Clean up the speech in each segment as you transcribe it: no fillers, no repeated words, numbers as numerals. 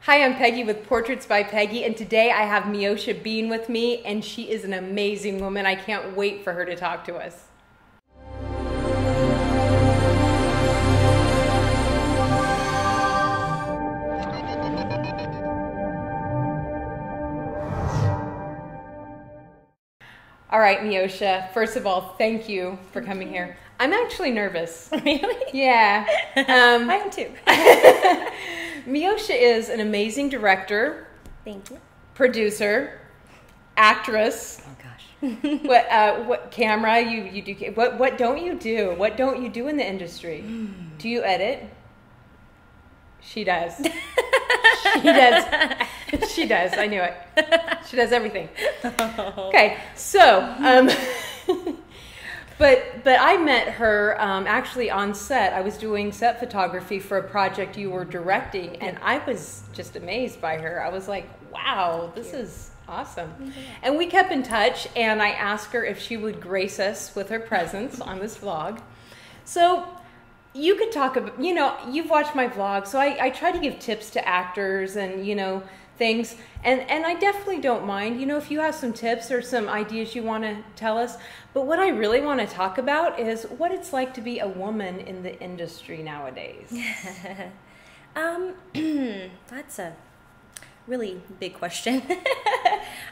Hi, I'm Peggy with Portraits by Peggy, and today I have Miosha Bean with me, and she is an amazing woman. I can't wait for her to talk to us. All right, Miosha, first of all, thank you for coming here. I'm actually nervous. Really? Yeah. I am too. Miosha is an amazing director, Thank you. producer, actress. Oh gosh. What camera you do? What don't you do? What don't you do in the industry? Do you edit? She does. She does. She does. I knew it. She does everything. Okay, so but I met her actually on set. I was doing set photography for a project you were directing, and I was just amazed by her. I was like, wow, this is awesome. And we kept in touch, and I asked her if she would grace us with her presence on this vlog. So you could talk about, you've watched my vlog, so I try to give tips to actors and, things. And I definitely don't mind, if you have some tips or some ideas you want to tell us. But what I really want to talk about is what it's like to be a woman in the industry nowadays. That's a really big question.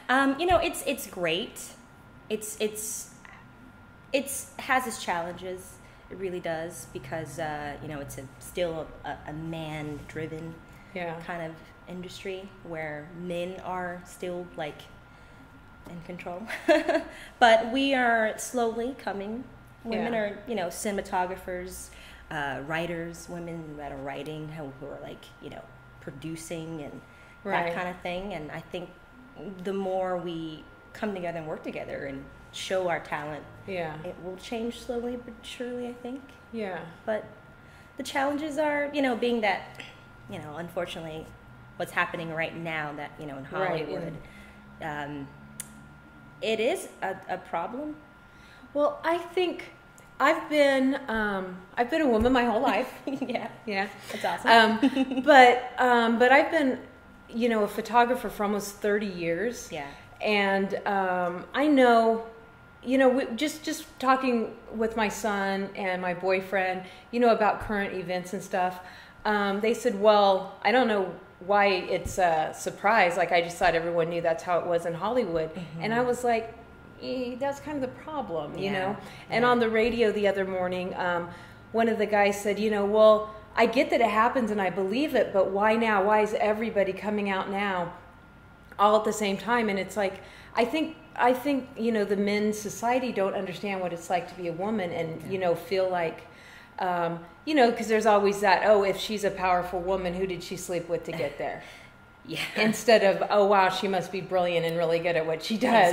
It's great. It has its challenges. It really does, because it's still a man-driven kind of industry where men are still in control. But we are slowly coming. Women are cinematographers, writers, women that are writing, who are producing and that kind of thing. And I think the more we come together and work together and show our talent, it will change slowly but surely, I think. But the challenges are, being that, unfortunately, what's happening right now, that in Hollywood, it is a problem. Well, I think I've been a woman my whole life. Yeah, that's awesome. But I've been a photographer for almost 30 years. And I know, just talking with my son and my boyfriend, about current events and stuff, they said, well, I don't know why it's a surprise. I just thought everyone knew that's how it was in Hollywood. Mm-hmm. And I was like, that's kind of the problem, And on the radio the other morning, one of the guys said, well, I get that it happens and I believe it, but why now? Why is everybody coming out now all at the same time? And it's like, I think the men's society don't understand what it's like to be a woman and feel like because there's always that, oh, if she's a powerful woman, who did she sleep with to get there? Instead of, oh wow, she must be brilliant and really good at what she does.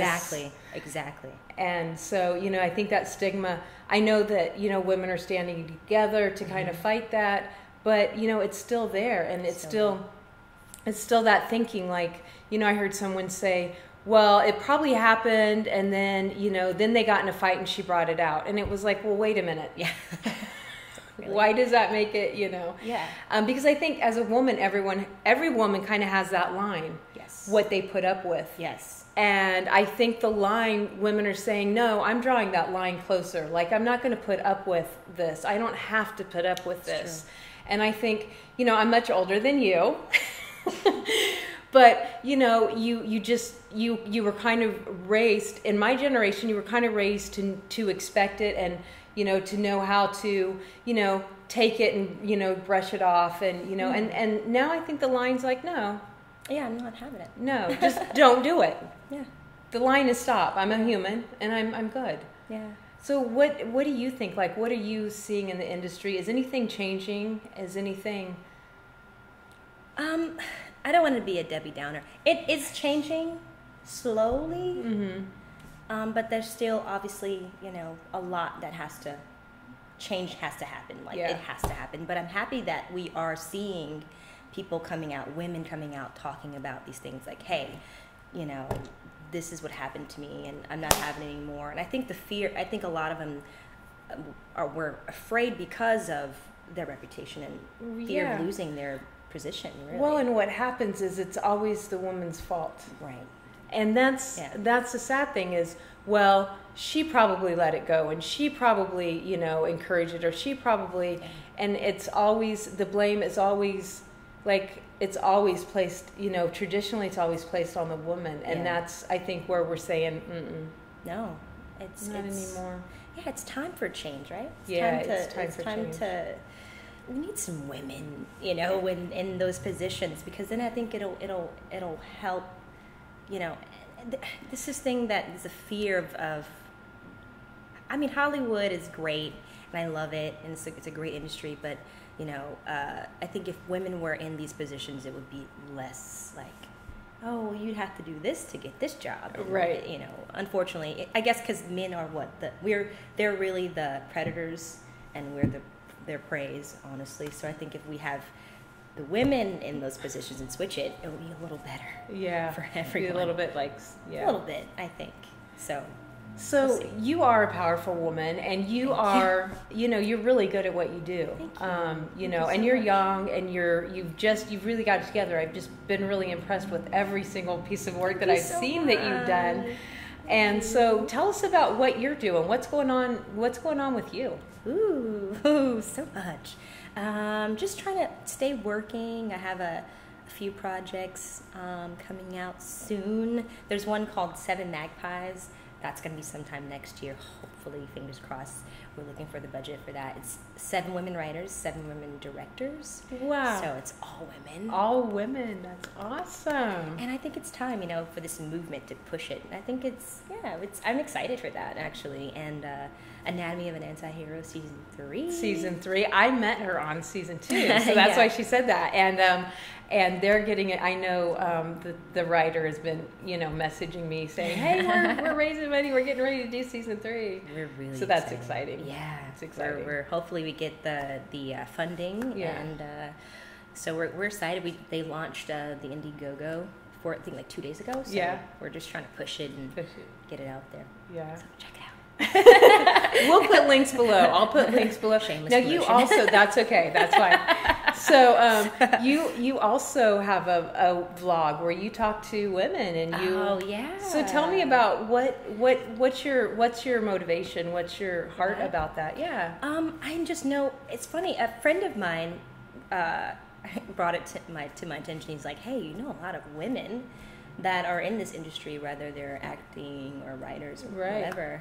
Exactly. And so I think that stigma, I know that women are standing together to kind of fight that, but it's still there, and it's still that thinking, I heard someone say, well, it probably happened, and then then they got in a fight and she brought it out, and it was like, well, wait a minute. Really? Why does that make it, because I think as a woman, every woman kind of has that line. What they put up with. And I think the line, women are saying, no, I'm drawing that line closer. I'm not going to put up with this. I don't have to put up with this. True. And I think, I'm much older than you. But, you were kind of raised, in my generation, you were kind of raised to expect it and, to know how to, take it and, brush it off. And, and now I think the line's like, no. Yeah, I'm not having it. No, just don't do it. Yeah. The line is stop. I'm a human and I'm good. Yeah. So what do you think? What are you seeing in the industry? Is anything changing? Is anything... I don't want to be a Debbie Downer. It is changing slowly, but there's still obviously, a lot that has to change, has to happen. It has to happen. But I'm happy that we are seeing people coming out, women coming out, talking about these things like, hey, this is what happened to me, and I'm not having it anymore. And I think a lot of them were afraid because of their reputation and fear of losing their position, really. Well, and what happens is it's always the woman's fault. Right. And that's the sad thing is, well, she probably let it go, and she probably, you know, encouraged it, or she probably, and it's always, the blame is always, like, it's always placed, you know, traditionally it's always placed on the woman, and that's, I think, where we're saying, no, it's not anymore. Yeah, it's time for change, right? It's time for change. We need some women, you know, in those positions, because then I think it'll help. You know, this is thing that is a fear of. I mean, Hollywood is great, and I love it, and it's a great industry. But you know, I think if women were in these positions, it would be less like, oh, you'd have to do this to get this job, and, right? You know, unfortunately, I guess because men are they're really the predators, and we're their praise, honestly. So I think if we have the women in those positions and switch it, it will be a little better. Yeah, for everyone. Be a little bit like, a little bit, I think. So we'll you are a powerful woman, and you are, you know, you're really good at what you do. Thank you. You know, and you're young, and you've really got it together. I've just been really impressed with every single pice of work that I've seen that you've done. And so tell us about what you're doing. What's going on with you? Ooh, so much. Just trying to stay working. I have a few projects coming out soon. There's one called 7 Magpies. That's going to be sometime next year, hopefully, fingers crossed. We're looking for the budget for that. It's 7 women writers, 7 women directors. Wow. So it's all women. All women. That's awesome. And I think it's time, you know, for this movement to push it. I think I'm excited for that, actually. And Anatomy of an Anti-Hero Season 3. Season 3. I met her on Season 2, so that's why she said that. And they're getting it. I know the writer has been, you know, messaging me saying, "Hey, we're raising money. We're getting ready to do Season 3." We're really that's exciting. Yeah, it's exciting. We're hopefully we get the funding, and so we're excited. They launched the Indiegogo I think like 2 days ago. So we're just trying to push it and get it out there. Yeah, so check it out. We'll put links below. I'll put links below. Shameless now promotion. You also, that's okay. That's fine. So you also have a vlog where you talk to women and you. Oh yeah. So tell me about what's your motivation? What's your heart about that? Yeah. I just know it's funny. A friend of mine brought it to my attention. He's like, hey, you know, a lot of women that are in this industry, whether they're acting or writers or whatever,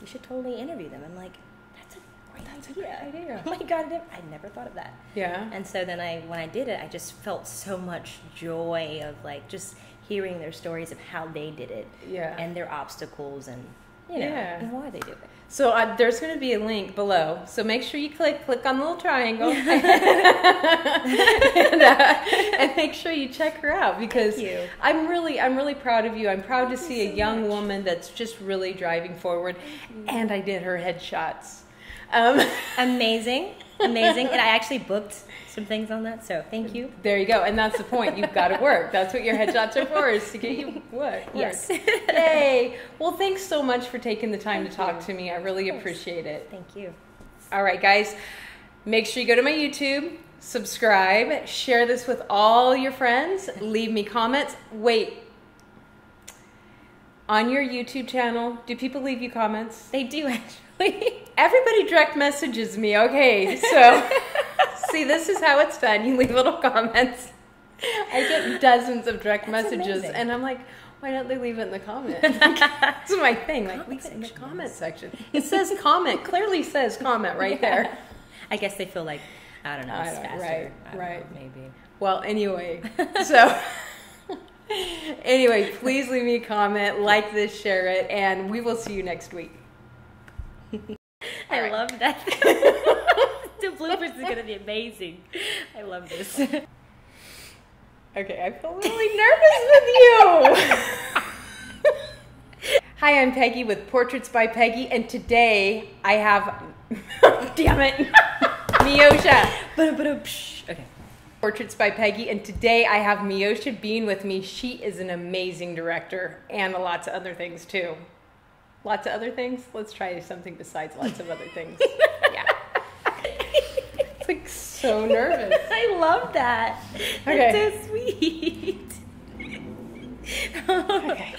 you should totally interview them. I'm like, that's a great idea. Oh my God, I never thought of that. Yeah. And so then when I did it, I just felt so much joy of like just hearing their stories of how they did it, and their obstacles, and you know, and why they did it. So there's going to be a link below. So make sure you click on the little triangle, and make sure you check her out, because I'm really proud of you. I'm proud to see a young woman that's just really driving forward. And I did her headshots. Amazing. And I actually booked some things on that, so thank you. There you go. And that's the point. You've got to work. That's what your headshots are for, is to get you work. Yes. Yay. Well, thanks so much for taking the time to talk to me. I really appreciate it. Thank you. All right, guys. Make sure you go to my YouTube, subscribe, share this with all your friends, leave me comments. Wait. On your YouTube channel, do people leave you comments? They do, actually. Everybody direct messages me. Okay, so see, this is how it's done. You leave little comments. I get dozens of direct messages, amazing. And I'm like, why don't they leave it in the comments? That's my thing. Like, leave it in the comment section. It says comment. Clearly says comment right there. I guess they feel like, I don't know, it's faster. Right. Maybe. Well, anyway, so anyway, please leave me a comment, like this, share it, and we will see you next week. I love that. The bloopers is going to be amazing. I love this. Okay, I feel really nervous with you. Hi, I'm Peggy with Portraits by Peggy, and today I have, damn it, Miosha. Okay. Portraits by Peggy, and today I have Miosha Bean with me. She is an amazing director, and lots of other things too. Lots of other things? Let's try something besides lots of other things. Yeah. like so nervous. I love that. Okay. That's so sweet. Okay.